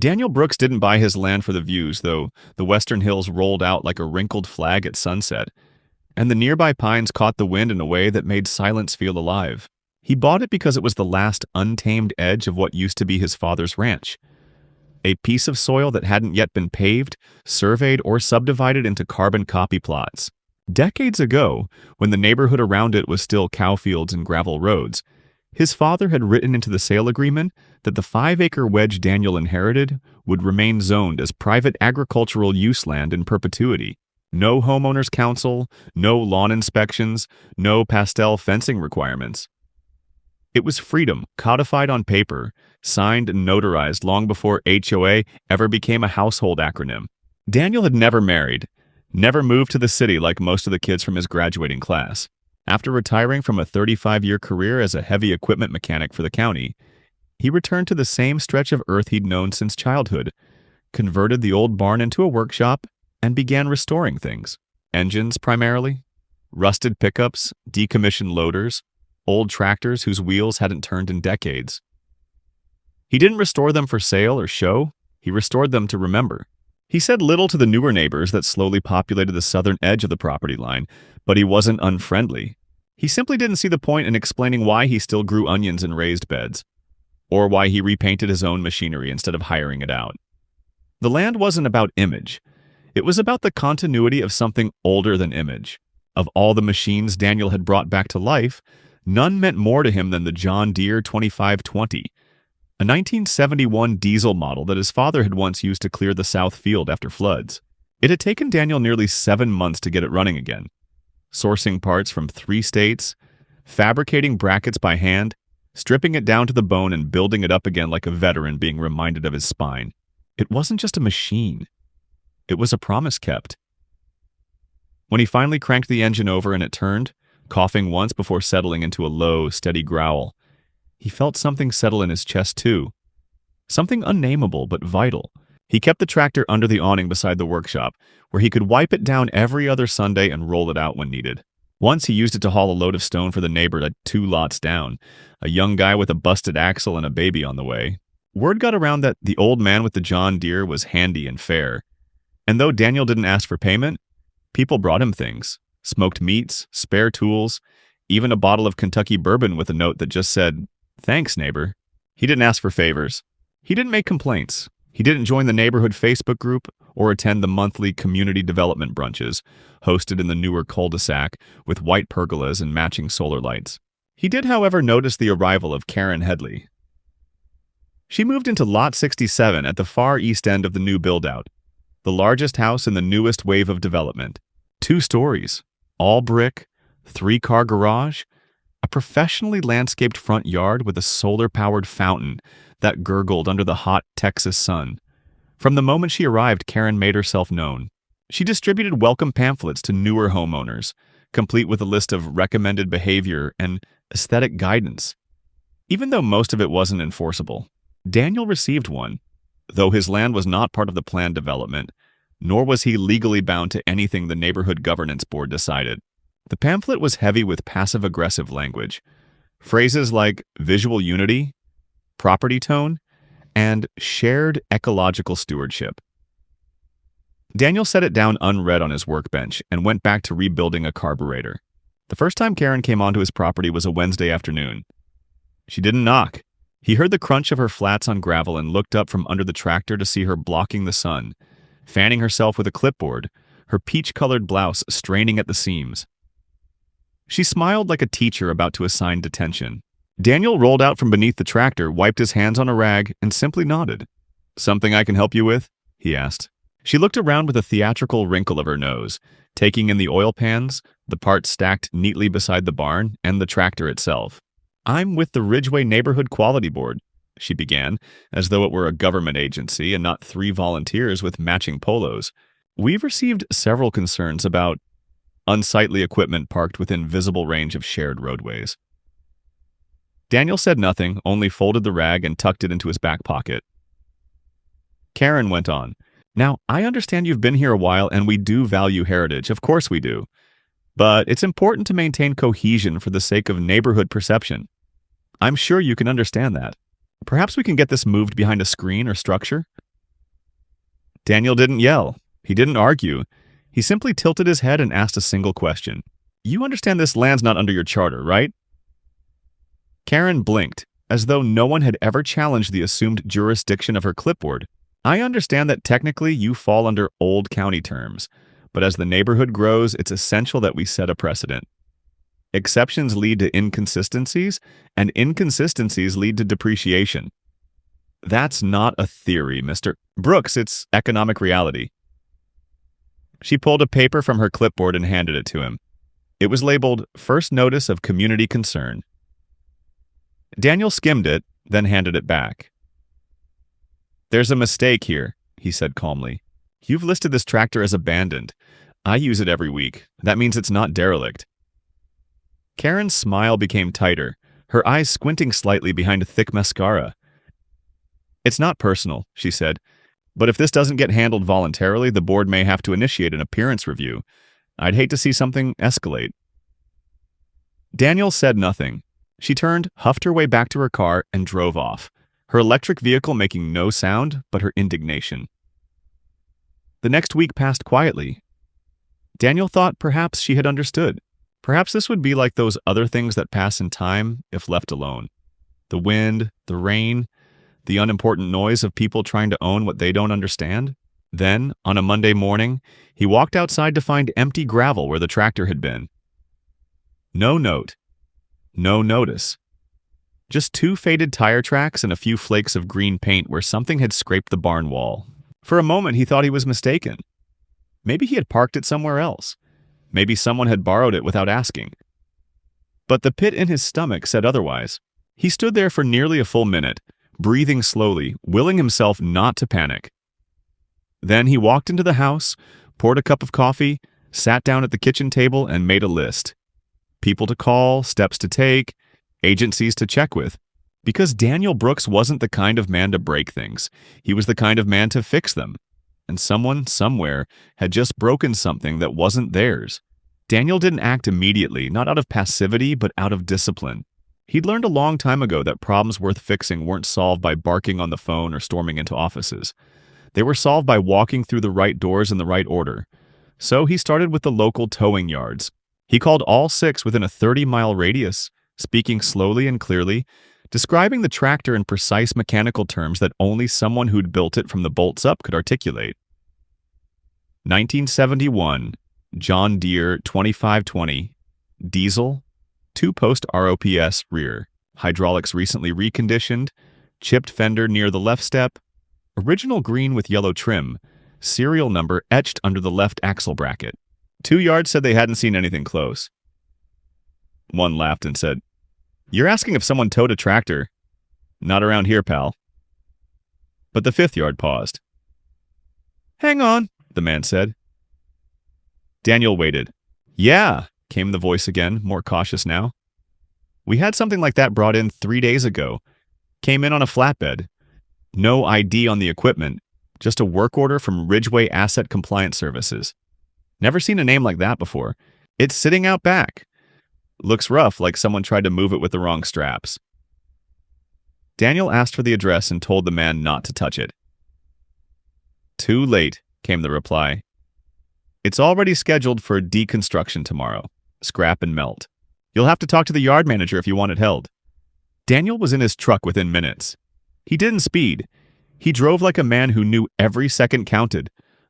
Daniel Brooks didn't buy his land for the views, though the western hills rolled out like a wrinkled flag at sunset, and the nearby pines caught the wind in a way that made silence feel alive. He bought it because it was the last untamed edge of what used to be his father's ranch. A piece of soil that hadn't yet been paved, surveyed, or subdivided into carbon copy plots. Decades ago, when the neighborhood around it was still cow fields and gravel roads, his father had written into the sale agreement that the 5-acre wedge Daniel inherited would remain zoned as private agricultural use land in perpetuity. No homeowners council, no lawn inspections, no pastel fencing requirements. It was freedom, codified on paper, signed and notarized long before HOA ever became a household acronym. Daniel had never married, never moved to the city like most of the kids from his graduating class. After retiring from a 35-year career as a heavy equipment mechanic for the county, he returned to the same stretch of earth he'd known since childhood, converted the old barn into a workshop, and began restoring things. Engines, primarily. Rusted pickups, decommissioned loaders, old tractors whose wheels hadn't turned in decades. He didn't restore them for sale or show, he restored them to remember. He said little to the newer neighbors that slowly populated the southern edge of the property line, but he wasn't unfriendly. He simply didn't see the point in explaining why he still grew onions in raised beds, or why he repainted his own machinery instead of hiring it out. The land wasn't about image. It was about the continuity of something older than image. Of all the machines Daniel had brought back to life, none meant more to him than the John Deere 2520, a 1971 diesel model that his father had once used to clear the south field after floods. It had taken Daniel nearly 7 months to get it running again, sourcing parts from 3 states, fabricating brackets by hand, stripping it down to the bone and building it up again like a veteran being reminded of his spine. It wasn't just a machine. It was a promise kept. When he finally cranked the engine over and it turned, coughing once before settling into a low, steady growl, he felt something settle in his chest too. Something unnameable but vital. He kept the tractor under the awning beside the workshop, where he could wipe it down every other Sunday and roll it out when needed. Once he used it to haul a load of stone for the neighbor 2 lots down, a young guy with a busted axle and a baby on the way. Word got around that the old man with the John Deere was handy and fair. And though Daniel didn't ask for payment, people brought him things. Smoked meats, spare tools, even a bottle of Kentucky bourbon with a note that just said, "Thanks, neighbor." He didn't ask for favors. He didn't make complaints. He didn't join the neighborhood Facebook group or attend the monthly community development brunches hosted in the newer cul-de-sac with white pergolas and matching solar lights. He did, however, notice the arrival of Karen Headley. She moved into Lot 67 at the far east end of the new build-out, the largest house in the newest wave of development. 2 stories, all brick, 3-car garage, a professionally landscaped front yard with a solar-powered fountain that gurgled under the hot Texas sun. From the moment she arrived, Karen made herself known. She distributed welcome pamphlets to newer homeowners, complete with a list of recommended behavior and aesthetic guidance. Even though most of it wasn't enforceable, Daniel received one, though his land was not part of the planned development, nor was he legally bound to anything the neighborhood governance board decided. The pamphlet was heavy with passive-aggressive language. Phrases like visual unity, property tone, and shared ecological stewardship. Daniel set it down unread on his workbench and went back to rebuilding a carburetor. The first time Karen came onto his property was a Wednesday afternoon. She didn't knock. He heard the crunch of her flats on gravel and looked up from under the tractor to see her blocking the sun, fanning herself with a clipboard, her peach-colored blouse straining at the seams. She smiled like a teacher about to assign detention. Daniel rolled out from beneath the tractor, wiped his hands on a rag, and simply nodded. "Something I can help you with?" he asked. She looked around with a theatrical wrinkle of her nose, taking in the oil pans, the parts stacked neatly beside the barn, and the tractor itself. "I'm with the Ridgeway Neighborhood Quality Board," she began, as though it were a government agency and not 3 volunteers with matching polos. "We've received several concerns about unsightly equipment parked within visible range of shared roadways." Daniel said nothing, only folded the rag and tucked it into his back pocket. Karen went on, "Now, I understand you've been here a while and we do value heritage, of course we do. But it's important to maintain cohesion for the sake of neighborhood perception. I'm sure you can understand that. Perhaps we can get this moved behind a screen or structure?" Daniel didn't yell. He didn't argue. He simply tilted his head and asked a single question. You understand this land's not under your charter, right? Karen blinked, as though no one had ever challenged the assumed jurisdiction of her clipboard. I understand that technically you fall under old county terms, but as the neighborhood grows, it's essential that we set a precedent. Exceptions lead to inconsistencies, and inconsistencies lead to depreciation. That's not a theory, Mr. Brooks, it's economic reality. She pulled a paper from her clipboard and handed it to him. It was labeled First Notice of Community Concern. Daniel skimmed it, then handed it back. There's a mistake here, he said calmly. You've listed this tractor as abandoned. I use it every week. That means it's not derelict. Karen's smile became tighter, her eyes squinting slightly behind a thick mascara. It's not personal, she said, but if this doesn't get handled voluntarily, the board may have to initiate an appearance review. I'd hate to see something escalate. Daniel said nothing. She turned, huffed her way back to her car, and drove off, her electric vehicle making no sound but her indignation. The next week passed quietly. Daniel thought perhaps she had understood. Perhaps this would be like those other things that pass in time if left alone. The wind, the rain, the unimportant noise of people trying to own what they don't understand. Then, on a Monday morning, he walked outside to find empty gravel where the tractor had been. No note. No notice. Just 2 faded tire tracks and a few flakes of green paint where something had scraped the barn wall. For a moment, he thought he was mistaken. Maybe he had parked it somewhere else. Maybe someone had borrowed it without asking. But the pit in his stomach said otherwise. He stood there for nearly a full minute, breathing slowly, willing himself not to panic. Then he walked into the house, poured a cup of coffee, sat down at the kitchen table, and made a list. People to call, steps to take, agencies to check with. Because Daniel Brooks wasn't the kind of man to break things. He was the kind of man to fix them. And someone, somewhere, had just broken something that wasn't theirs. Daniel didn't act immediately, not out of passivity, but out of discipline. He'd learned a long time ago that problems worth fixing weren't solved by barking on the phone or storming into offices. They were solved by walking through the right doors in the right order. So he started with the local towing yards. He called all 6 within a 30-mile radius, speaking slowly and clearly, describing the tractor in precise mechanical terms that only someone who'd built it from the bolts up could articulate. 1971, John Deere 2520, diesel, 2-post ROPS rear, hydraulics recently reconditioned, chipped fender near the left step, original green with yellow trim, serial number etched under the left axle bracket. 2 yards said they hadn't seen anything close. One laughed and said, "You're asking if someone towed a tractor. Not around here, pal." But the 5th yard paused. "Hang on," the man said. Daniel waited. "Yeah," came the voice again, more cautious now. "We had something like that brought in 3 days ago. Came in on a flatbed. No ID on the equipment, just a work order from Ridgeway Asset Compliance Services. Never seen a name like that before. It's sitting out back. Looks rough, like someone tried to move it with the wrong straps." Daniel asked for the address and told the man not to touch it. "Too late," came the reply. "It's already scheduled for deconstruction tomorrow. Scrap and melt. You'll have to talk to the yard manager if you want it held." Daniel was in his truck within minutes. He didn't speed. He drove like a man who knew every second counted,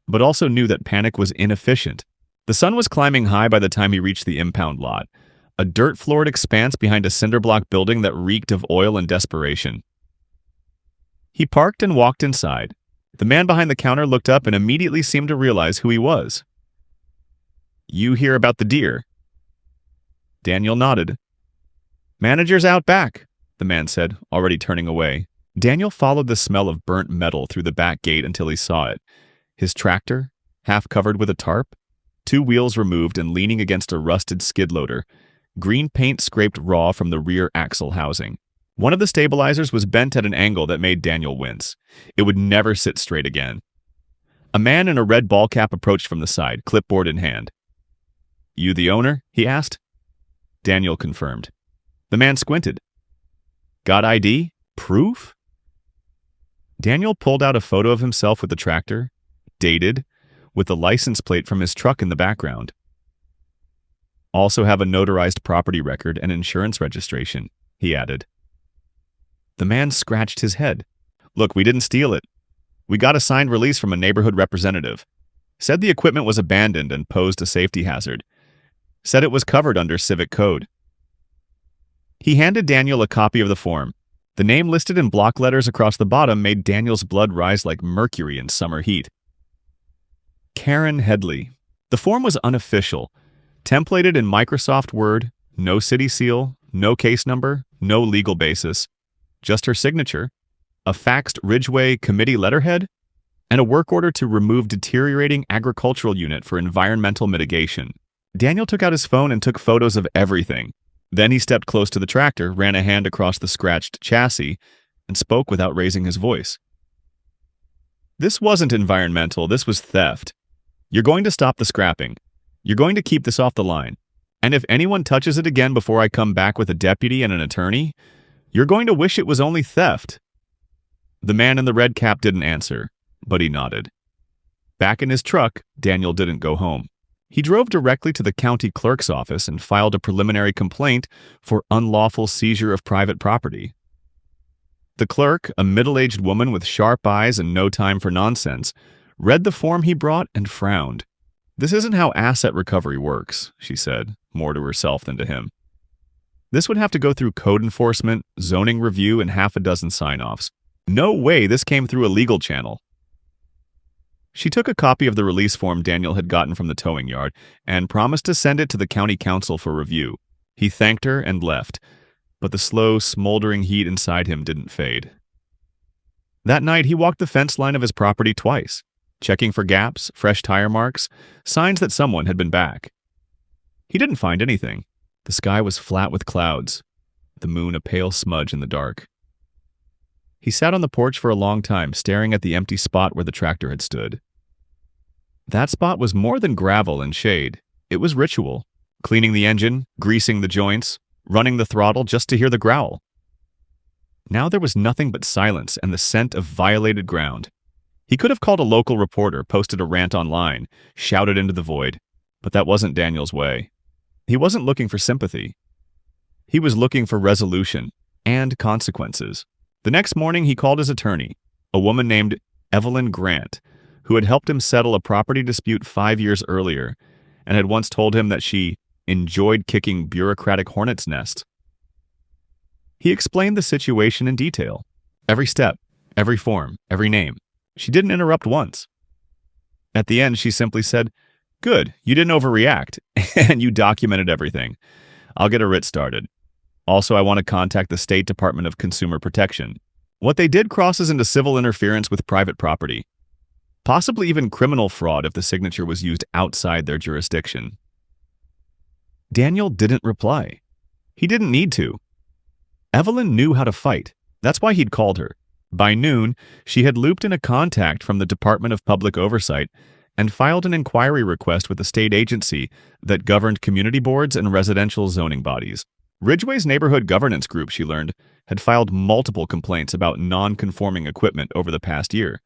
but also knew that panic was inefficient. The sun was climbing high by the time he reached the impound lot, a dirt-floored expanse behind a cinder-block building that reeked of oil and desperation. He parked and walked inside. The man behind the counter looked up and immediately seemed to realize who he was. "You hear about the deer?" Daniel nodded. "Manager's out back," the man said, already turning away. Daniel followed the smell of burnt metal through the back gate until he saw it. His tractor, half covered with a tarp, 2 wheels removed and leaning against a rusted skid loader, green paint scraped raw from the rear axle housing. One of the stabilizers was bent at an angle that made Daniel wince. It would never sit straight again. A man in a red ball cap approached from the side, clipboard in hand. "You the owner?" he asked. Daniel confirmed. The man squinted. "Got ID? Proof?" Daniel pulled out a photo of himself with the tractor, dated, with the license plate from his truck in the background. Also have a notarized property record and insurance registration, he added. The man scratched his head. Look, we didn't steal it. We got a signed release from a neighborhood representative. Said the equipment was abandoned and posed a safety hazard. Said it was covered under civic code. He handed Daniel a copy of the form. The name listed in block letters across the bottom made Daniel's blood rise like mercury in summer heat. Karen Headley. The form was unofficial, templated in Microsoft Word, no city seal, no case number, no legal basis. Just her signature, a faxed Ridgeway committee letterhead, and a work order to remove deteriorating agricultural unit for environmental mitigation. Daniel took out his phone and took photos of everything. Then he stepped close to the tractor, ran a hand across the scratched chassis, and spoke without raising his voice. This wasn't environmental, this was theft. You're going to stop the scrapping. You're going to keep this off the line. And if anyone touches it again before I come back with a deputy and an attorney, you're going to wish it was only theft. The man in the red cap didn't answer, but he nodded. Back in his truck, Daniel didn't go home. He drove directly to the county clerk's office and filed a preliminary complaint for unlawful seizure of private property. The clerk, a middle-aged woman with sharp eyes and no time for nonsense, read the form he brought and frowned. This isn't how asset recovery works, she said, more to herself than to him. This would have to go through code enforcement, zoning review, and half a dozen sign-offs. No way this came through a legal channel. She took a copy of the release form Daniel had gotten from the towing yard and promised to send it to the county council for review. He thanked her and left, but the slow, smoldering heat inside him didn't fade. That night, he walked the fence line of his property twice, checking for gaps, fresh tire marks, signs that someone had been back. He didn't find anything. The sky was flat with clouds, the moon a pale smudge in the dark. He sat on the porch for a long time, staring at the empty spot where the tractor had stood. That spot was more than gravel and shade. It was ritual, cleaning the engine, greasing the joints, running the throttle just to hear the growl. Now there was nothing but silence and the scent of violated ground. He could have called a local reporter, posted a rant online, shouted into the void, but that wasn't Daniel's way. He wasn't looking for sympathy. He was looking for resolution and consequences. The next morning, he called his attorney, a woman named Evelyn Grant, who had helped him settle a property dispute 5 years earlier and had once told him that she enjoyed kicking bureaucratic hornets' nests. He explained the situation in detail. Every step, every form, every name. She didn't interrupt once. At the end, she simply said, "Good, you didn't overreact, and you documented everything. I'll get a writ started. Also, I want to contact the State Department of Consumer Protection. What they did crosses into civil interference with private property. Possibly even criminal fraud if the signature was used outside their jurisdiction." Daniel didn't reply. He didn't need to. Evelyn knew how to fight. That's why he'd called her. By noon, she had looped in a contact from the Department of Public Oversight and filed an inquiry request with the state agency that governed community boards and residential zoning bodies. Ridgeway's neighborhood governance group, she learned, had filed multiple complaints about non-conforming equipment over the past year,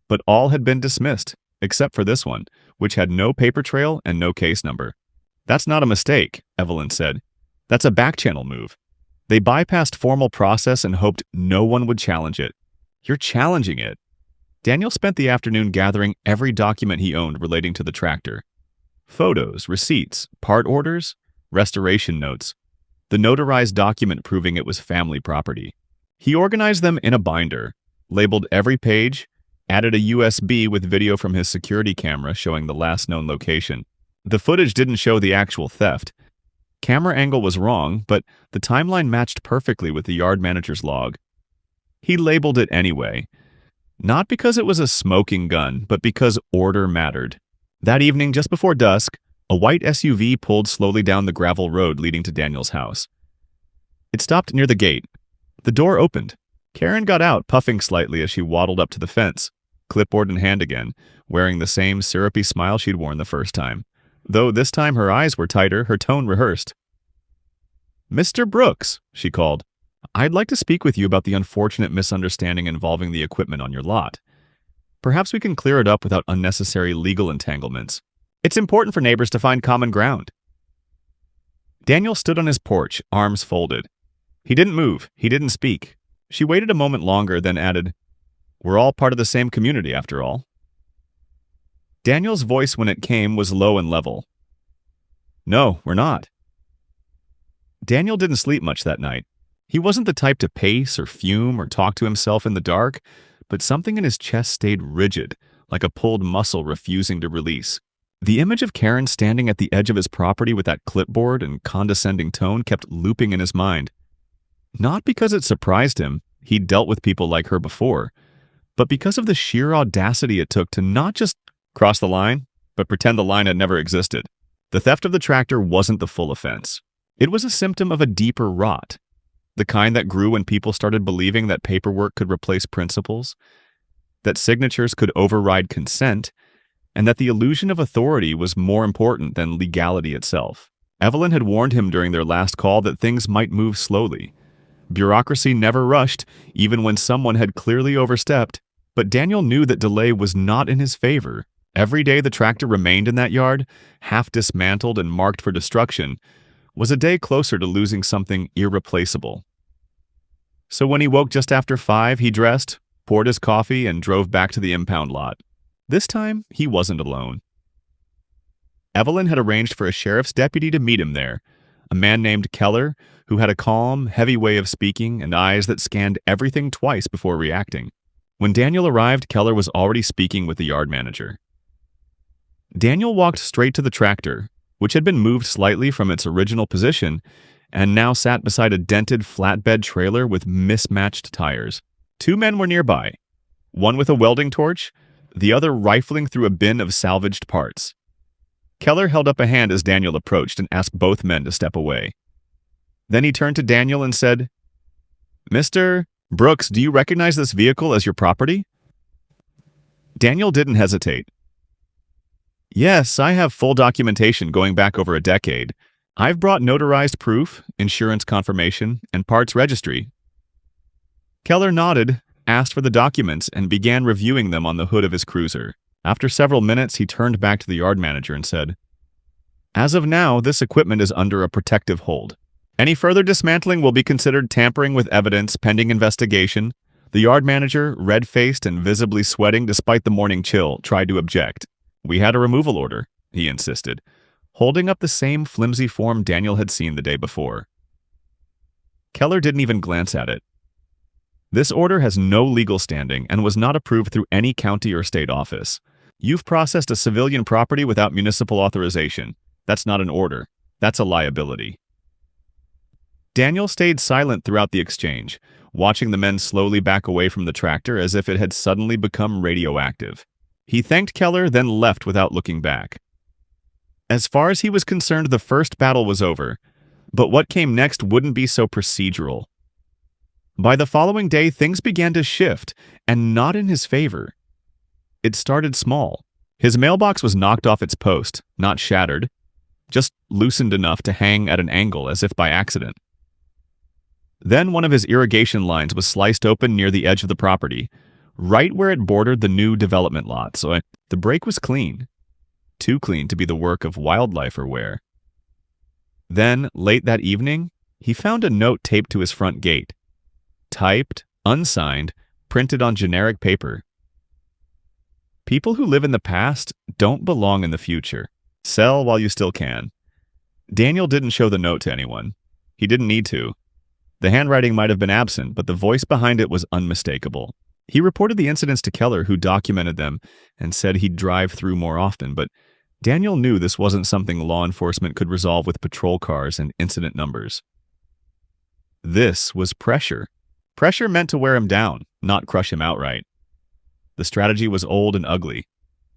but all had been dismissed, except for this one, which had no paper trail and no case number. "That's not a mistake," Evelyn said. "That's a back-channel move. They bypassed formal process and hoped no one would challenge it. You're challenging it." Daniel spent the afternoon gathering every document he owned relating to the tractor. Photos, receipts, part orders, restoration notes, the notarized document proving it was family property. He organized them in a binder, labeled every page, added a USB with video from his security camera showing the last known location. The footage didn't show the actual theft. Camera angle was wrong, but the timeline matched perfectly with the yard manager's log. He labeled it anyway. Not because it was a smoking gun, but because order mattered. That evening, just before dusk, a white SUV pulled slowly down the gravel road leading to Daniel's house. It stopped near the gate. The door opened. Karen got out, puffing slightly as she waddled up to the fence, clipboard in hand again, wearing the same syrupy smile she'd worn the first time. Though this time her eyes were tighter, her tone rehearsed. "Mr. Brooks," she called, "I'd like to speak with you about the unfortunate misunderstanding involving the equipment on your lot. Perhaps we can clear it up without unnecessary legal entanglements. It's important for neighbors to find common ground. Daniel stood on his porch, arms folded. He didn't move. He didn't speak. She waited a moment longer, then added, "We're all part of the same community, after all." Daniel's voice, when it came, was low and level. "No, we're not." Daniel didn't sleep much that night. He wasn't the type to pace or fume or talk to himself in the dark, but something in his chest stayed rigid, like a pulled muscle refusing to release. The image of Karen standing at the edge of his property with that clipboard and condescending tone kept looping in his mind. Not because it surprised him, he'd dealt with people like her before, but because of the sheer audacity it took to not just cross the line, but pretend the line had never existed. The theft of the tractor wasn't the full offense. It was a symptom of a deeper rot, the kind that grew when people started believing that paperwork could replace principles, that signatures could override consent, and that the illusion of authority was more important than legality itself. Evelyn had warned him during their last call that things might move slowly. Bureaucracy never rushed, even when someone had clearly overstepped, but Daniel knew that delay was not in his favor. Every day the tractor remained in that yard, half dismantled and marked for destruction, was a day closer to losing something irreplaceable. So when he woke just after 5, he dressed, poured his coffee, and drove back to the impound lot. This time, he wasn't alone. Evelyn had arranged for a sheriff's deputy to meet him there, a man named Keller, who had a calm, heavy way of speaking and eyes that scanned everything twice before reacting. When Daniel arrived, Keller was already speaking with the yard manager. Daniel walked straight to the tractor, which had been moved slightly from its original position and now sat beside a dented flatbed trailer with mismatched tires. 2 men were nearby, one with a welding torch, the other rifling through a bin of salvaged parts. Keller held up a hand as Daniel approached and asked both men to step away. Then he turned to Daniel and said, "Mr. Brooks, do you recognize this vehicle as your property?" Daniel didn't hesitate. "Yes, I have full documentation going back over a decade. I've brought notarized proof, insurance confirmation, and parts registry." Keller nodded, asked for the documents, and began reviewing them on the hood of his cruiser. After several minutes, he turned back to the yard manager and said, "As of now, this equipment is under a protective hold. Any further dismantling will be considered tampering with evidence pending investigation." The yard manager, red-faced and visibly sweating despite the morning chill, tried to object. "We had a removal order," he insisted, holding up the same flimsy form Daniel had seen the day before. Keller didn't even glance at it. "This order has no legal standing and was not approved through any county or state office. You've processed a civilian property without municipal authorization. That's not an order. That's a liability." Daniel stayed silent throughout the exchange, watching the men slowly back away from the tractor as if it had suddenly become radioactive. He thanked Keller, then left without looking back. As far as he was concerned, the first battle was over, but what came next wouldn't be so procedural. By the following day, things began to shift, and not in his favor. It started small. His mailbox was knocked off its post, not shattered, just loosened enough to hang at an angle as if by accident. Then one of his irrigation lines was sliced open near the edge of the property, right where it bordered the new development lot, so the break was clean. Too clean to be the work of wildlife or wear. Then, late that evening, he found a note taped to his front gate. Typed, unsigned, printed on generic paper. "People who live in the past don't belong in the future. Sell while you still can." Daniel didn't show the note to anyone. He didn't need to. The handwriting might have been absent, but the voice behind it was unmistakable. He reported the incidents to Keller, who documented them and said he'd drive through more often, but Daniel knew this wasn't something law enforcement could resolve with patrol cars and incident numbers. This was pressure. Pressure meant to wear him down, not crush him outright. The strategy was old and ugly.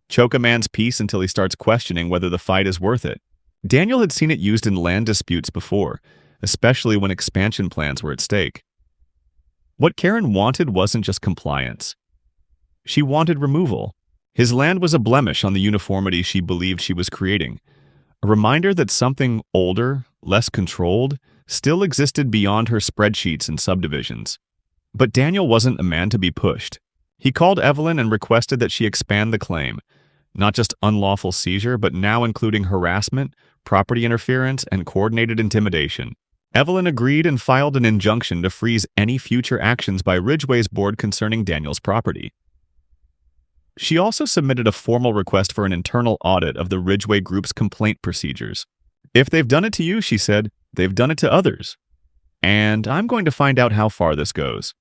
Choke a man's peace until he starts questioning whether the fight is worth it. Daniel had seen it used in land disputes before, especially when expansion plans were at stake. What Karen wanted wasn't just compliance. She wanted removal. His land was a blemish on the uniformity she believed she was creating, a reminder that something older, less controlled, still existed beyond her spreadsheets and subdivisions. But Daniel wasn't a man to be pushed. He called Evelyn and requested that she expand the claim, not just unlawful seizure, but now including harassment, property interference, and coordinated intimidation. Evelyn agreed and filed an injunction to freeze any future actions by Ridgway's board concerning Daniel's property. She also submitted a formal request for an internal audit of the Ridgway Group's complaint procedures. If they've done it to you, she said, they've done it to others. And I'm going to find out how far this goes.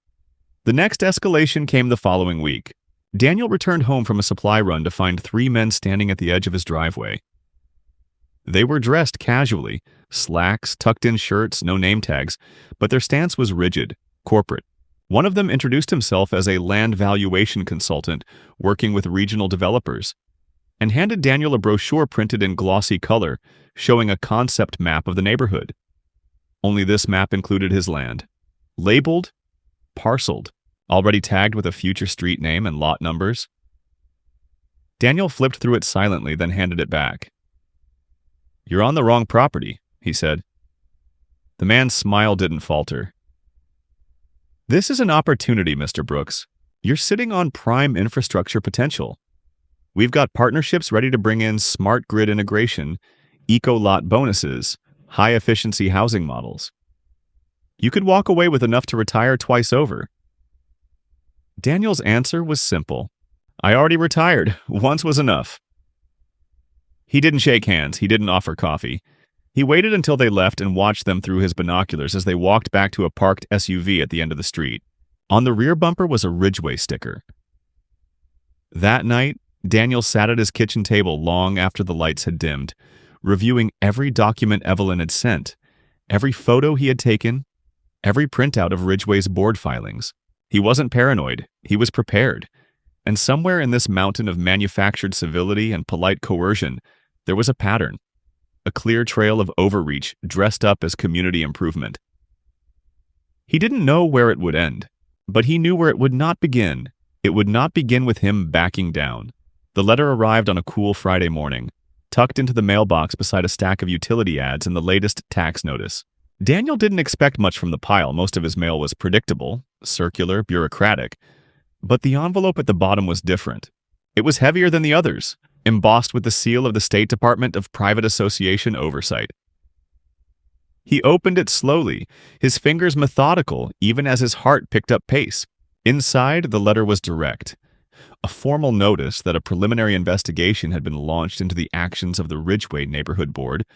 The next escalation came the following week. Daniel returned home from a supply run to find 3 men standing at the edge of his driveway. They were dressed casually, slacks, tucked-in shirts, no name tags, but their stance was rigid, corporate. One of them introduced himself as a land valuation consultant working with regional developers, and handed Daniel a brochure printed in glossy color showing a concept map of the neighborhood. Only this map included his land, labeled, parceled, already tagged with a future street name and lot numbers. Daniel flipped through it silently, then handed it back. "You're on the wrong property," he said. The man's smile didn't falter. "This is an opportunity, Mr. Brooks. You're sitting on prime infrastructure potential. We've got partnerships ready to bring in smart grid integration, eco-lot bonuses, high-efficiency housing models. You could walk away with enough to retire twice over." Daniel's answer was simple. "I already retired. Once was enough." He didn't shake hands. He didn't offer coffee. He waited until they left and watched them through his binoculars as they walked back to a parked SUV at the end of the street. On the rear bumper was a Ridgway sticker. That night, Daniel sat at his kitchen table long after the lights had dimmed, reviewing every document Evelyn had sent, every photo he had taken, every printout of Ridgway's board filings. He wasn't paranoid. He was prepared. And somewhere in this mountain of manufactured civility and polite coercion, there was a pattern, a clear trail of overreach dressed up as community improvement. He didn't know where it would end, but he knew where it would not begin. It would not begin with him backing down. The letter arrived on a cool Friday morning, tucked into the mailbox beside a stack of utility ads and the latest tax notice. Daniel didn't expect much from the pile. Most of his mail was predictable, circular, bureaucratic. But the envelope at the bottom was different. It was heavier than the others, embossed with the seal of the State Department of Private Association Oversight. He opened it slowly, his fingers methodical, even as his heart picked up pace. Inside, the letter was direct. A formal notice that a preliminary investigation had been launched into the actions of the Ridgway Neighborhood Board,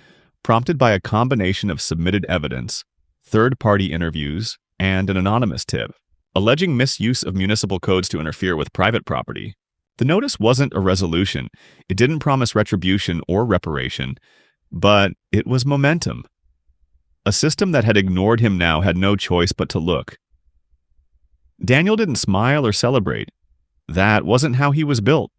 prompted by a combination of submitted evidence, third-party interviews, and an anonymous tip, alleging misuse of municipal codes to interfere with private property. The notice wasn't a resolution. It didn't promise retribution or reparation, but it was momentum. A system that had ignored him now had no choice but to look. Daniel didn't smile or celebrate. That wasn't how he was built.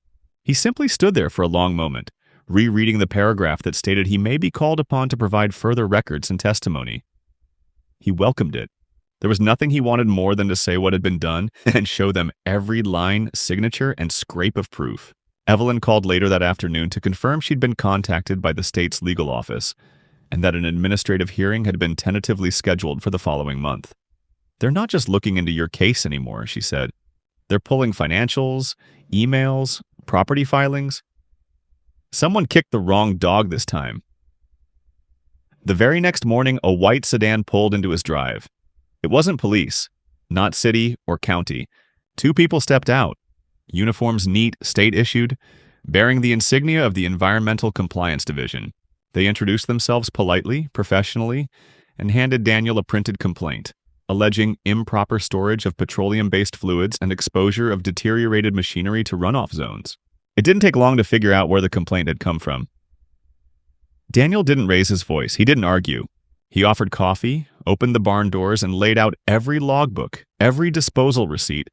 He simply stood there for a long moment, rereading the paragraph that stated he may be called upon to provide further records and testimony. He welcomed it. There was nothing he wanted more than to say what had been done and show them every line, signature, and scrape of proof. Evelyn called later that afternoon to confirm she'd been contacted by the state's legal office and that an administrative hearing had been tentatively scheduled for the following month. "They're not just looking into your case anymore," she said. "They're pulling financials, emails, property filings. Someone kicked the wrong dog this time." The very next morning, a white sedan pulled into his drive. It wasn't police, not city or county. 2 people stepped out, uniforms neat, state-issued, bearing the insignia of the Environmental Compliance Division. They introduced themselves politely, professionally, and handed Daniel a printed complaint, alleging improper storage of petroleum-based fluids and exposure of deteriorated machinery to runoff zones. It didn't take long to figure out where the complaint had come from. Daniel didn't raise his voice. He didn't argue. He offered coffee, opened the barn doors, and laid out every logbook, every disposal receipt,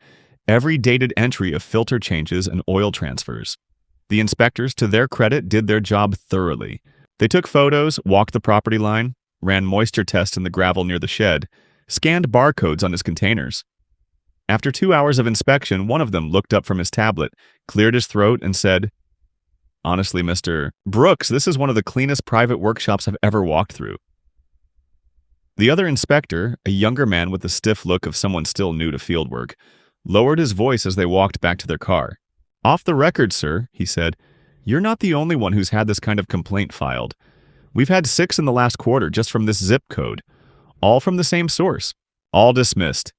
every dated entry of filter changes and oil transfers. The inspectors, to their credit, did their job thoroughly. They took photos, walked the property line, ran moisture tests in the gravel near the shed, scanned barcodes on his containers. After 2 hours of inspection, one of them looked up from his tablet, cleared his throat, and said, "Honestly, Mr. Brooks, this is one of the cleanest private workshops I've ever walked through." The other inspector, a younger man with the stiff look of someone still new to fieldwork, lowered his voice as they walked back to their car. "Off the record, sir," he said, "you're not the only one who's had this kind of complaint filed. We've had 6 in the last quarter just from this zip code. All from the same source. All dismissed."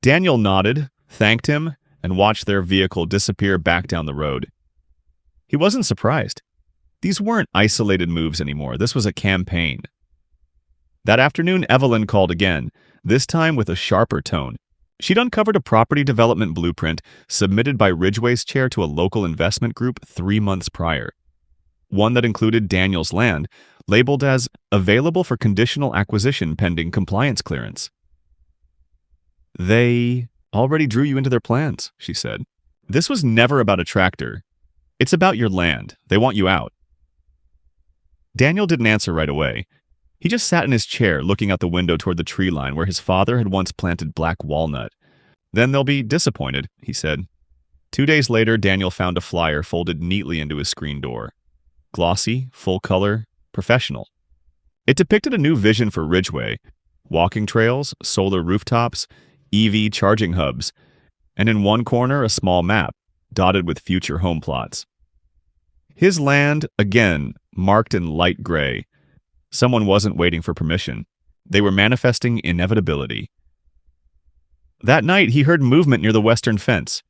Daniel nodded, thanked him, and watched their vehicle disappear back down the road. He wasn't surprised. These weren't isolated moves anymore. This was a campaign. That afternoon, Evelyn called again, this time with a sharper tone. She'd uncovered a property development blueprint submitted by Ridgway's chair to a local investment group 3 months prior. One that included Daniel's land, labeled as available for conditional acquisition pending compliance clearance. "They already drew you into their plans," she said. "This was never about a tractor. It's about your land. They want you out." Daniel didn't answer right away. He just sat in his chair looking out the window toward the tree line where his father had once planted black walnut. "Then they'll be disappointed," he said. 2 days later, Daniel found a flyer folded neatly into his screen door. Glossy, full color, professional. It depicted a new vision for Ridgway: walking trails, solar rooftops, EV charging hubs, and in one corner a small map, dotted with future home plots. His land, again, marked in light gray. Someone wasn't waiting for permission. They were manifesting inevitability. That night, he heard movement near the western fence.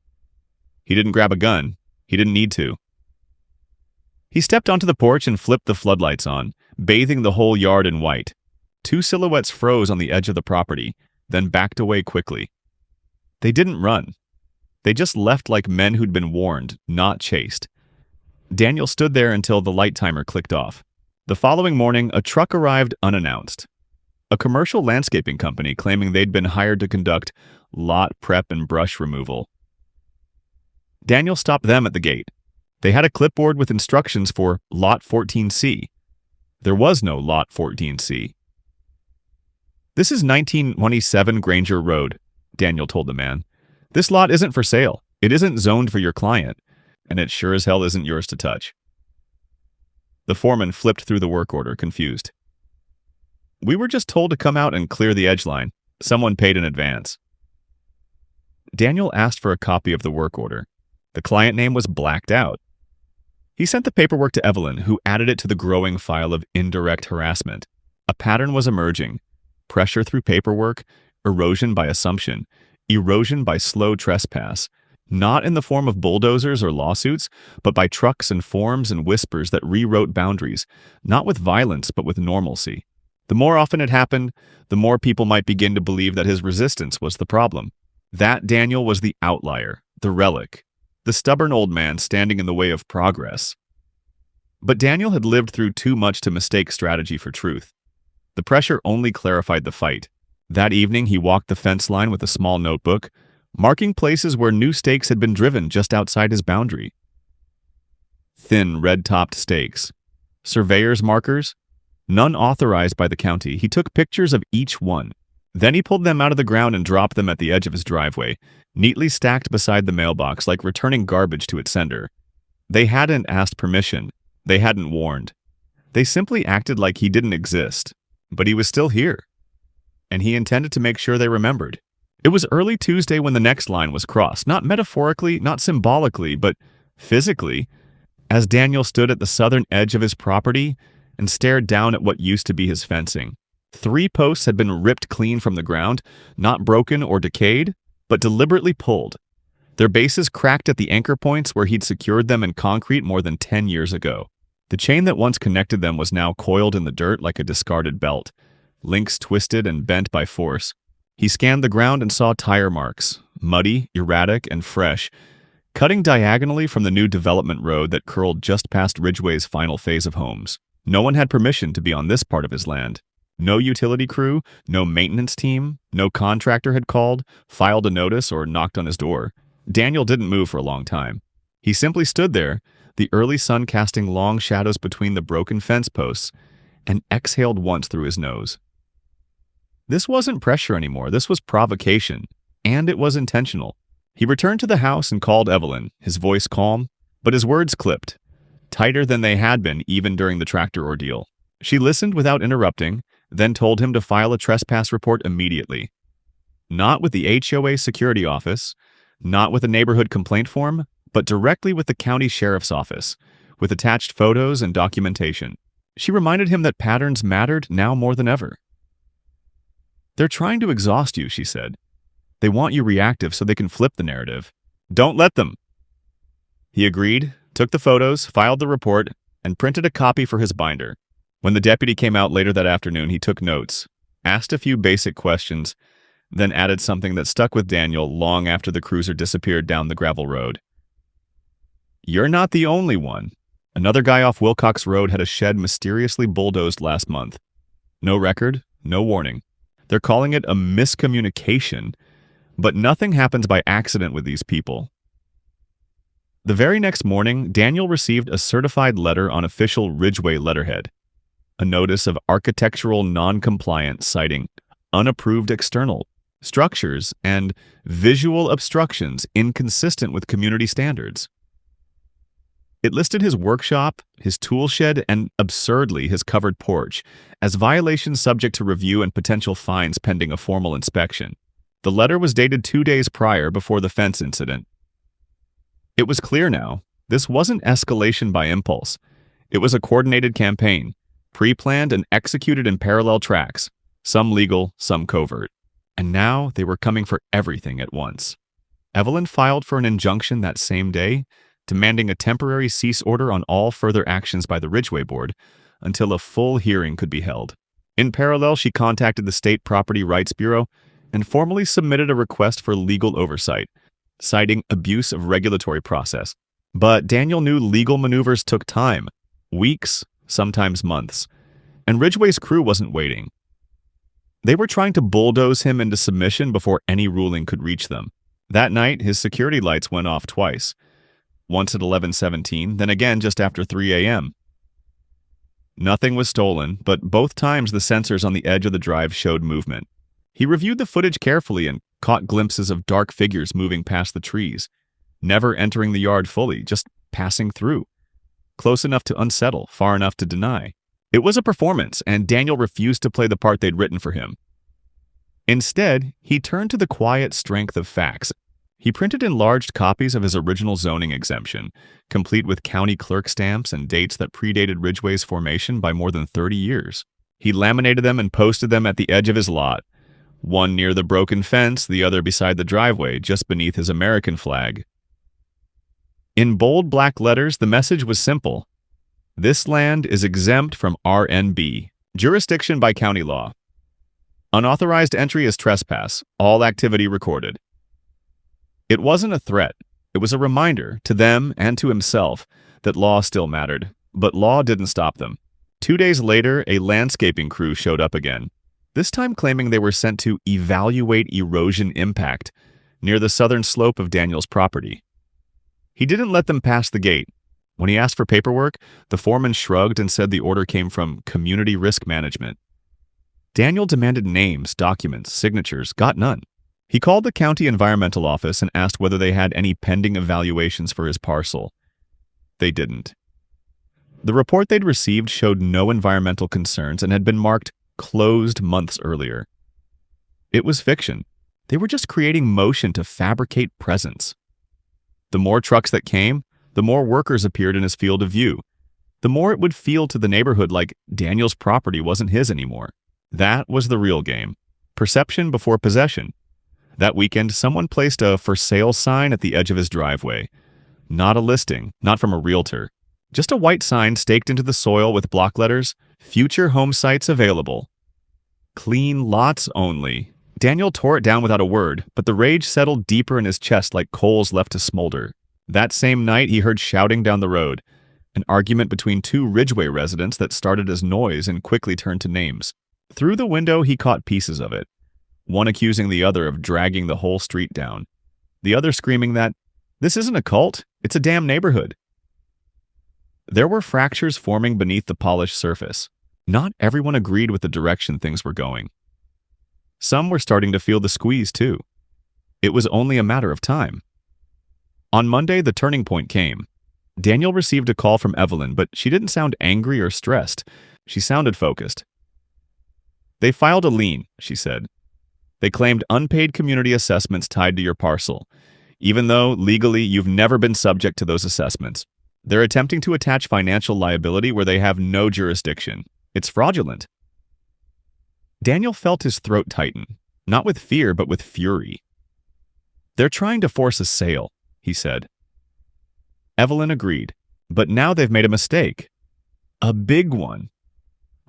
He didn't grab a gun. He didn't need to. He stepped onto the porch and flipped the floodlights on, bathing the whole yard in white. 2 silhouettes froze on the edge of the property, then backed away quickly. They didn't run. They just left like men who'd been warned, not chased. Daniel stood there until the light timer clicked off. The following morning, a truck arrived unannounced. A commercial landscaping company claiming they'd been hired to conduct lot prep and brush removal. Daniel stopped them at the gate. They had a clipboard with instructions for Lot 14C. There was no Lot 14C. "This is 1927 Granger Road," Daniel told the man. "This lot isn't for sale. It isn't zoned for your client, and it sure as hell isn't yours to touch." The foreman flipped through the work order, confused. "We were just told to come out and clear the edge line. Someone paid in advance." Daniel asked for a copy of the work order. The client name was blacked out. He sent the paperwork to Evelyn, who added it to the growing file of indirect harassment. A pattern was emerging: pressure through paperwork, erosion by assumption, erosion by slow trespass, not in the form of bulldozers or lawsuits, but by trucks and forms and whispers that rewrote boundaries, not with violence, but with normalcy. The more often it happened, the more people might begin to believe that his resistance was the problem. That Daniel was the outlier, the relic, the stubborn old man standing in the way of progress. But Daniel had lived through too much to mistake strategy for truth. The pressure only clarified the fight. That evening, he walked the fence line with a small notebook, marking places where new stakes had been driven just outside his boundary. Thin, red-topped stakes. Surveyor's markers, none authorized by the county. He took pictures of each one. Then he pulled them out of the ground and dropped them at the edge of his driveway, neatly stacked beside the mailbox like returning garbage to its sender. They hadn't asked permission. They hadn't warned. They simply acted like he didn't exist. But he was still here. And he intended to make sure they remembered. It was early Tuesday when the next line was crossed, not metaphorically, not symbolically, but physically, as Daniel stood at the southern edge of his property and stared down at what used to be his fencing. 3 posts had been ripped clean from the ground, not broken or decayed, but deliberately pulled. Their bases cracked at the anchor points where he'd secured them in concrete more than 10 years ago. The chain that once connected them was now coiled in the dirt like a discarded belt, links twisted and bent by force. He scanned the ground and saw tire marks, muddy, erratic, and fresh, cutting diagonally from the new development road that curled just past Ridgway's final phase of homes. No one had permission to be on this part of his land. No utility crew, no maintenance team, no contractor had called, filed a notice, or knocked on his door. Daniel didn't move for a long time. He simply stood there, the early sun casting long shadows between the broken fence posts, and exhaled once through his nose. This wasn't pressure anymore. This was provocation, and it was intentional. He returned to the house and called Evelyn, his voice calm, but his words clipped, tighter than they had been even during the tractor ordeal. She listened without interrupting, then told him to file a trespass report immediately. Not with the HOA security office, not with a neighborhood complaint form, but directly with the county sheriff's office, with attached photos and documentation. She reminded him that patterns mattered now more than ever. "They're trying to exhaust you," she said. "They want you reactive so they can flip the narrative. Don't let them." He agreed, took the photos, filed the report, and printed a copy for his binder. When the deputy came out later that afternoon, he took notes, asked a few basic questions, then added something that stuck with Daniel long after the cruiser disappeared down the gravel road. "You're not the only one. Another guy off Wilcox Road had a shed mysteriously bulldozed last month. No record, no warning. They're calling it a miscommunication, but nothing happens by accident with these people." The very next morning, Daniel received a certified letter on official Ridgeway letterhead, a notice of architectural non-compliance citing unapproved external structures and visual obstructions inconsistent with community standards. It listed his workshop, his tool shed, and, absurdly, his covered porch as violations subject to review and potential fines pending a formal inspection. The letter was dated 2 days prior, before the fence incident. It was clear now, this wasn't escalation by impulse. It was a coordinated campaign, pre-planned and executed in parallel tracks, some legal, some covert. And now they were coming for everything at once. Evelyn filed for an injunction that same day, demanding a temporary cease order on all further actions by the Ridgeway Board until a full hearing could be held. In parallel, she contacted the State Property Rights Bureau and formally submitted a request for legal oversight, citing abuse of regulatory process. But Daniel knew legal maneuvers took time, weeks, sometimes months, and Ridgeway's crew wasn't waiting. They were trying to bulldoze him into submission before any ruling could reach them. That night, his security lights went off twice, once at 11:17, then again just after 3 a.m. Nothing was stolen, but both times the sensors on the edge of the drive showed movement. He reviewed the footage carefully and caught glimpses of dark figures moving past the trees, never entering the yard fully, just passing through. Close enough to unsettle, far enough to deny. It was a performance, and Daniel refused to play the part they'd written for him. Instead, he turned to the quiet strength of facts. He printed enlarged copies of his original zoning exemption, complete with county clerk stamps and dates that predated Ridgeway's formation by more than 30 years. He laminated them and posted them at the edge of his lot, one near the broken fence, the other beside the driveway, just beneath his American flag. In bold black letters, the message was simple. This land is exempt from RNB, jurisdiction by county law. Unauthorized entry is trespass, all activity recorded. It wasn't a threat. It was a reminder, to them and to himself, that law still mattered, but law didn't stop them. 2 days later, a landscaping crew showed up again, this time claiming they were sent to evaluate erosion impact near the southern slope of Daniel's property. He didn't let them pass the gate. When he asked for paperwork, the foreman shrugged and said the order came from Community Risk Management. Daniel demanded names, documents, signatures, got none. He called the county environmental office and asked whether they had any pending evaluations for his parcel. They didn't. The report they'd received showed no environmental concerns and had been marked closed months earlier. It was fiction. They were just creating motion to fabricate presence. The more trucks that came, the more workers appeared in his field of view. The more it would feel to the neighborhood like Daniel's property wasn't his anymore. That was the real game. Perception before possession. That weekend, someone placed a for sale sign at the edge of his driveway. Not a listing, not from a realtor. Just a white sign staked into the soil with block letters, "Future home sites available." Clean lots only. Daniel tore it down without a word, but the rage settled deeper in his chest like coals left to smolder. That same night, he heard shouting down the road, an argument between two Ridgeway residents that started as noise and quickly turned to names. Through the window, he caught pieces of it. One accusing the other of dragging the whole street down. The other screaming that, "This isn't a cult, it's a damn neighborhood." There were fractures forming beneath the polished surface. Not everyone agreed with the direction things were going. Some were starting to feel the squeeze, too. It was only a matter of time. On Monday, the turning point came. Daniel received a call from Evelyn, but she didn't sound angry or stressed. She sounded focused. "They filed a lien," she said. They claimed unpaid community assessments tied to your parcel, even though legally you've never been subject to those assessments. They're attempting to attach financial liability where they have no jurisdiction. It's fraudulent. Daniel felt his throat tighten, not with fear, but with fury. They're trying to force a sale, he said. Evelyn agreed, but now they've made a mistake. A big one.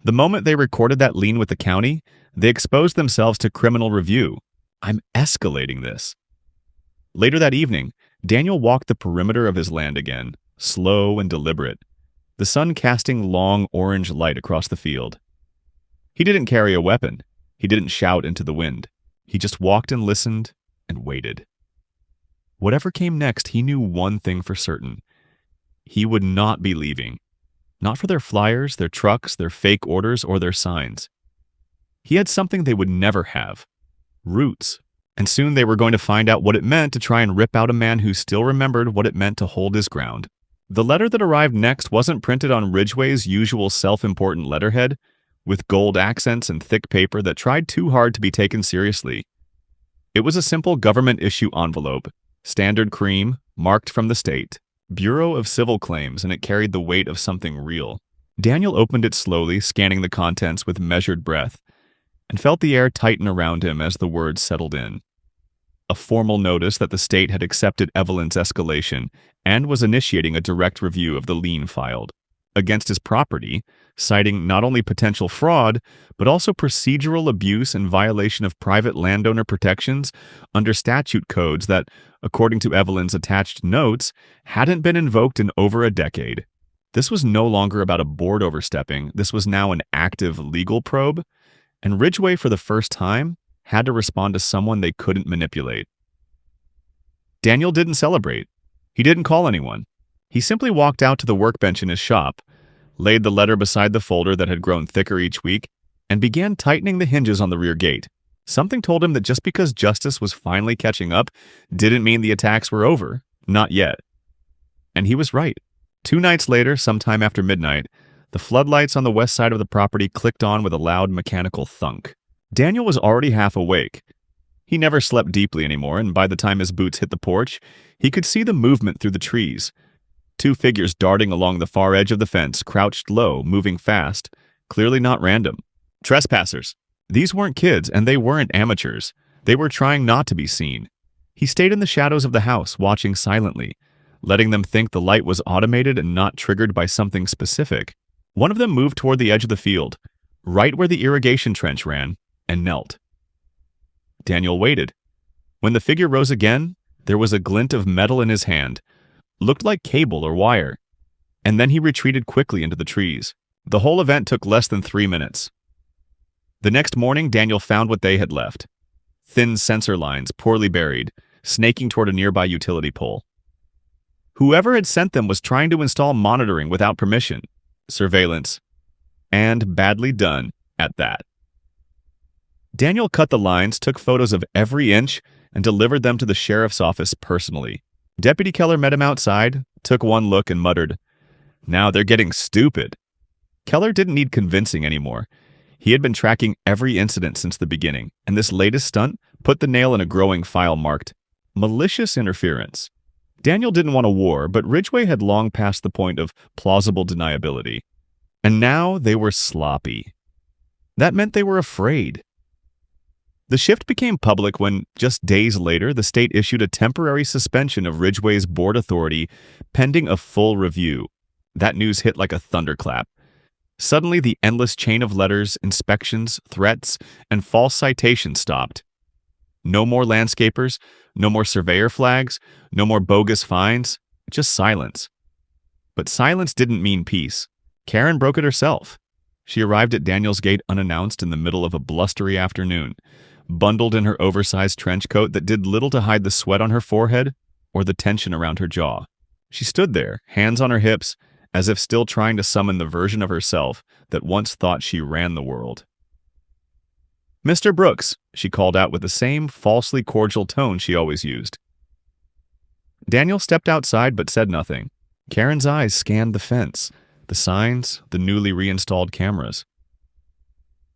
The moment they recorded that lien with the county, they exposed themselves to criminal review. I'm escalating this. Later that evening, Daniel walked the perimeter of his land again, slow and deliberate, the sun casting long orange light across the field. He didn't carry a weapon. He didn't shout into the wind. He just walked and listened and waited. Whatever came next, he knew one thing for certain. He would not be leaving. Not for their flyers, their trucks, their fake orders, or their signs. He had something they would never have. Roots. And soon they were going to find out what it meant to try and rip out a man who still remembered what it meant to hold his ground. The letter that arrived next wasn't printed on Ridgway's usual self-important letterhead, with gold accents and thick paper that tried too hard to be taken seriously. It was a simple government-issue envelope, standard cream, marked from the state, Bureau of Civil Claims, and it carried the weight of something real. Daniel opened it slowly, scanning the contents with measured breath, and felt the air tighten around him as the words settled in. A formal notice that the state had accepted Evelyn's escalation and was initiating a direct review of the lien filed against his property, citing not only potential fraud, but also procedural abuse and violation of private landowner protections under statute codes that, according to Evelyn's attached notes, hadn't been invoked in over a decade. This was no longer about a board overstepping. This was now an active legal probe, and Ridgway, for the first time, had to respond to someone they couldn't manipulate. Daniel didn't celebrate. He didn't call anyone. He simply walked out to the workbench in his shop, laid the letter beside the folder that had grown thicker each week, and began tightening the hinges on the rear gate. Something told him that just because justice was finally catching up didn't mean the attacks were over. Not yet. And he was right. 2 nights later, sometime after midnight, the floodlights on the west side of the property clicked on with a loud mechanical thunk. Daniel was already half awake. He never slept deeply anymore, and by the time his boots hit the porch, he could see the movement through the trees. 2 figures darting along the far edge of the fence, crouched low, moving fast, clearly not random. Trespassers. These weren't kids, and they weren't amateurs. They were trying not to be seen. He stayed in the shadows of the house, watching silently, letting them think the light was automated and not triggered by something specific. One of them moved toward the edge of the field, right where the irrigation trench ran, and knelt. Daniel waited. When the figure rose again, there was a glint of metal in his hand. Looked like cable or wire. And then he retreated quickly into the trees. The whole event took less than 3 minutes. The next morning, Daniel found what they had left. Thin sensor lines, poorly buried, snaking toward a nearby utility pole. Whoever had sent them was trying to install monitoring without permission, surveillance, and badly done at that. Daniel cut the lines, took photos of every inch, and delivered them to the sheriff's office personally. Deputy Keller met him outside, took one look, and muttered, "Now they're getting stupid." Keller didn't need convincing anymore. He had been tracking every incident since the beginning, and this latest stunt put the nail in a growing file marked malicious interference. Daniel didn't want a war, but Ridgway had long passed the point of plausible deniability. And now they were sloppy. That meant they were afraid. The shift became public when, just days later, the state issued a temporary suspension of Ridgway's board authority pending a full review. That news hit like a thunderclap. Suddenly, the endless chain of letters, inspections, threats, and false citations stopped. No more landscapers, no more surveyor flags, no more bogus fines, just silence. But silence didn't mean peace. Karen broke it herself. She arrived at Daniel's gate unannounced in the middle of a blustery afternoon, bundled in her oversized trench coat that did little to hide the sweat on her forehead or the tension around her jaw. She stood there, hands on her hips, as if still trying to summon the version of herself that once thought she ran the world. "Mr. Brooks," she called out with the same falsely cordial tone she always used. Daniel stepped outside but said nothing. Karen's eyes scanned the fence, the signs, the newly reinstalled cameras.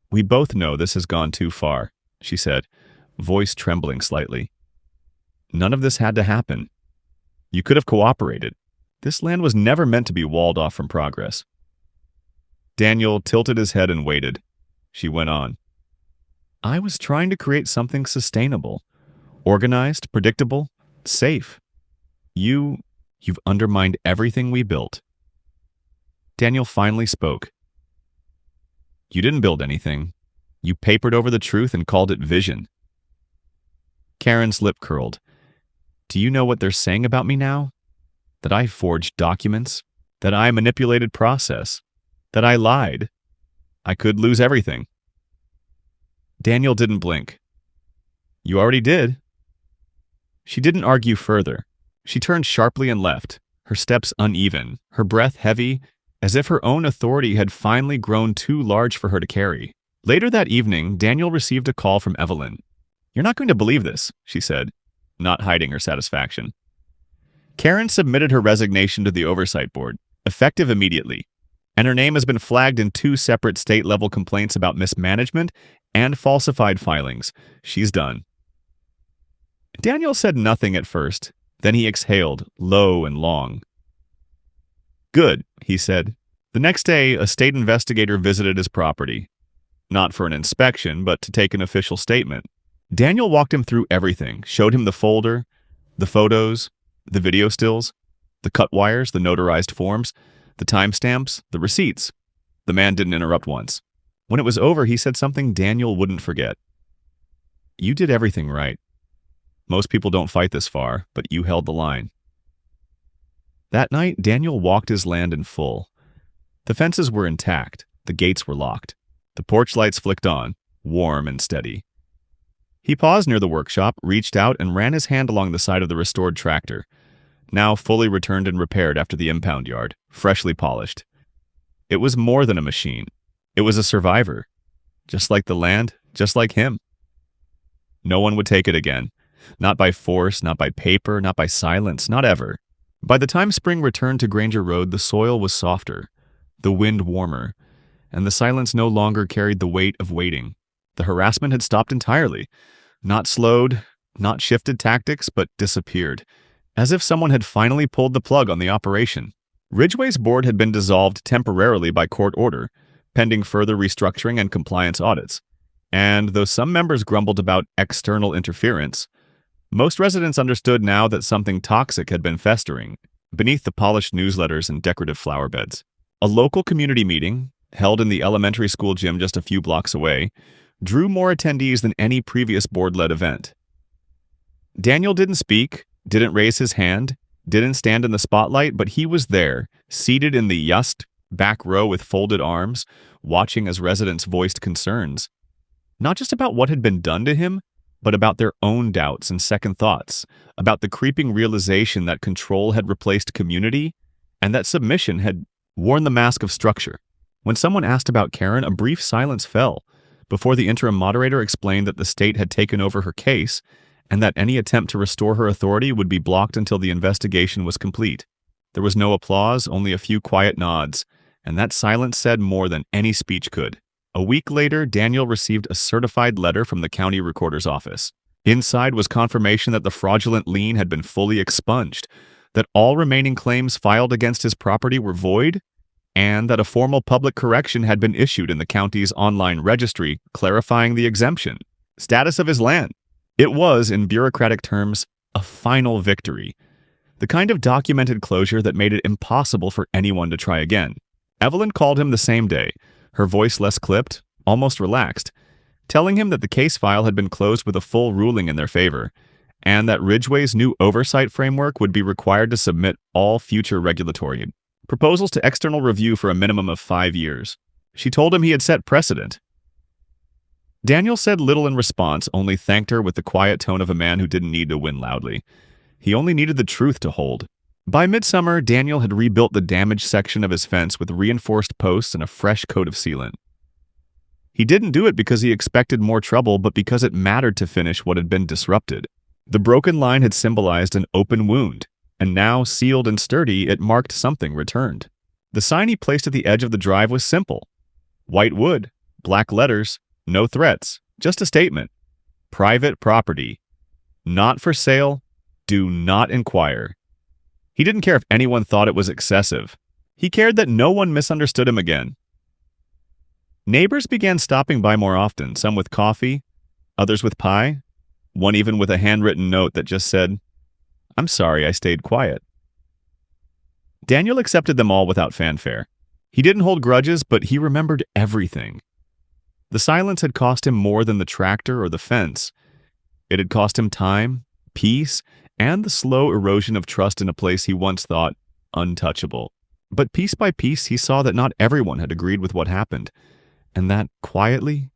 "We both know this has gone too far," she said, voice trembling slightly. None of this had to happen. You could have cooperated. This land was never meant to be walled off from progress. Daniel tilted his head and waited. She went on. I was trying to create something sustainable, organized, predictable, safe. You've undermined everything we built. Daniel finally spoke. You didn't build anything. You papered over the truth and called it vision. Karen's lip curled. Do you know what they're saying about me now? That I forged documents? That I manipulated process? That I lied? I could lose everything. Daniel didn't blink. You already did. She didn't argue further. She turned sharply and left, her steps uneven, her breath heavy, as if her own authority had finally grown too large for her to carry. Later that evening, Daniel received a call from Evelyn. You're not going to believe this, she said, not hiding her satisfaction. Karen submitted her resignation to the oversight board, effective immediately, and her name has been flagged in 2 separate state-level complaints about mismanagement and falsified filings. She's done. Daniel said nothing at first. Then he exhaled, low and long. Good, he said. The next day, a state investigator visited his property. Not for an inspection, but to take an official statement. Daniel walked him through everything, showed him the folder, the photos, the video stills, the cut wires, the notarized forms, the timestamps, the receipts. The man didn't interrupt once. When it was over, he said something Daniel wouldn't forget. You did everything right. Most people don't fight this far, but you held the line. That night, Daniel walked his land in full. The fences were intact, the gates were locked. The porch lights flicked on, warm and steady. He paused near the workshop, reached out, and ran his hand along the side of the restored tractor, now fully returned and repaired after the impound yard, freshly polished. It was more than a machine. It was a survivor. Just like the land, just like him. No one would take it again. Not by force, not by paper, not by silence, not ever. By the time spring returned to Granger Road, the soil was softer, the wind warmer, and the silence no longer carried the weight of waiting. The harassment had stopped entirely. Not slowed, not shifted tactics, but disappeared, as if someone had finally pulled the plug on the operation. Ridgway's board had been dissolved temporarily by court order, pending further restructuring and compliance audits. And though some members grumbled about external interference, most residents understood now that something toxic had been festering beneath the polished newsletters and decorative flower beds. A local community meeting, held in the elementary school gym just a few blocks away, drew more attendees than any previous board-led event. Daniel didn't speak, didn't raise his hand, didn't stand in the spotlight, but he was there, seated in the back row with folded arms, watching as residents voiced concerns. Not just about what had been done to him, but about their own doubts and second thoughts, about the creeping realization that control had replaced community, and that submission had worn the mask of structure. When someone asked about Karen, a brief silence fell, before the interim moderator explained that the state had taken over her case, and that any attempt to restore her authority would be blocked until the investigation was complete. There was no applause, only a few quiet nods, and that silence said more than any speech could. A week later, Daniel received a certified letter from the county recorder's office. Inside was confirmation that the fraudulent lien had been fully expunged, that all remaining claims filed against his property were void, and that a formal public correction had been issued in the county's online registry clarifying the exemption status of his land. It was, in bureaucratic terms, a final victory, the kind of documented closure that made it impossible for anyone to try again. Evelyn called him the same day, her voice less clipped, almost relaxed, telling him that the case file had been closed with a full ruling in their favor, and that Ridgway's new oversight framework would be required to submit all future regulatory proposals to external review for a minimum of 5 years. She told him he had set precedent. Daniel said little in response, only thanked her with the quiet tone of a man who didn't need to win loudly. He only needed the truth to hold. By midsummer, Daniel had rebuilt the damaged section of his fence with reinforced posts and a fresh coat of sealant. He didn't do it because he expected more trouble, but because it mattered to finish what had been disrupted. The broken line had symbolized an open wound, and now, sealed and sturdy, it marked something returned. The sign he placed at the edge of the drive was simple. White wood, black letters, no threats, just a statement. private property. Not for sale. Do not inquire. He didn't care if anyone thought it was excessive. He cared that no one misunderstood him again. Neighbors began stopping by more often, some with coffee, others with pie, one even with a handwritten note that just said, "I'm sorry I stayed quiet." Daniel accepted them all without fanfare. He didn't hold grudges, but he remembered everything. The silence had cost him more than the tractor or the fence. It had cost him time, peace, and the slow erosion of trust in a place he once thought untouchable. But piece by piece, he saw that not everyone had agreed with what happened, and that, quietly,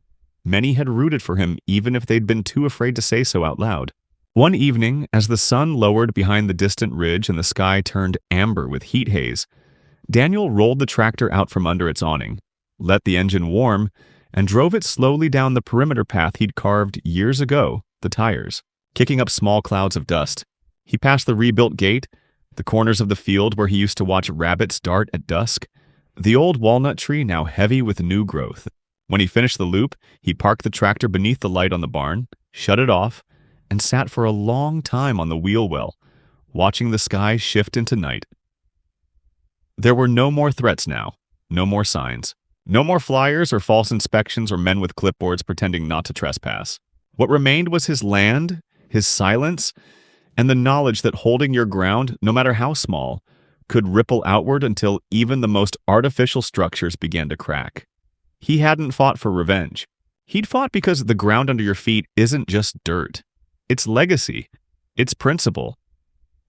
many had rooted for him even if they'd been too afraid to say so out loud. One evening, as the sun lowered behind the distant ridge and the sky turned amber with heat haze, Daniel rolled the tractor out from under its awning, let the engine warm, and drove it slowly down the perimeter path he'd carved years ago, the tires, kicking up small clouds of dust. He passed the rebuilt gate, the corners of the field where he used to watch rabbits dart at dusk, the old walnut tree now heavy with new growth. When he finished the loop, he parked the tractor beneath the light on the barn, shut it off, and sat for a long time on the wheel well, watching the sky shift into night. There were no more threats now, no more signs, no more flyers or false inspections or men with clipboards pretending not to trespass. What remained was his land, his silence, and the knowledge that holding your ground, no matter how small, could ripple outward until even the most artificial structures began to crack. He hadn't fought for revenge. He'd fought because the ground under your feet isn't just dirt. It's legacy. It's principle.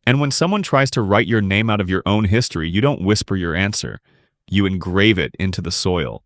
And when someone tries to write your name out of your own history, you don't whisper your answer. You engrave it into the soil.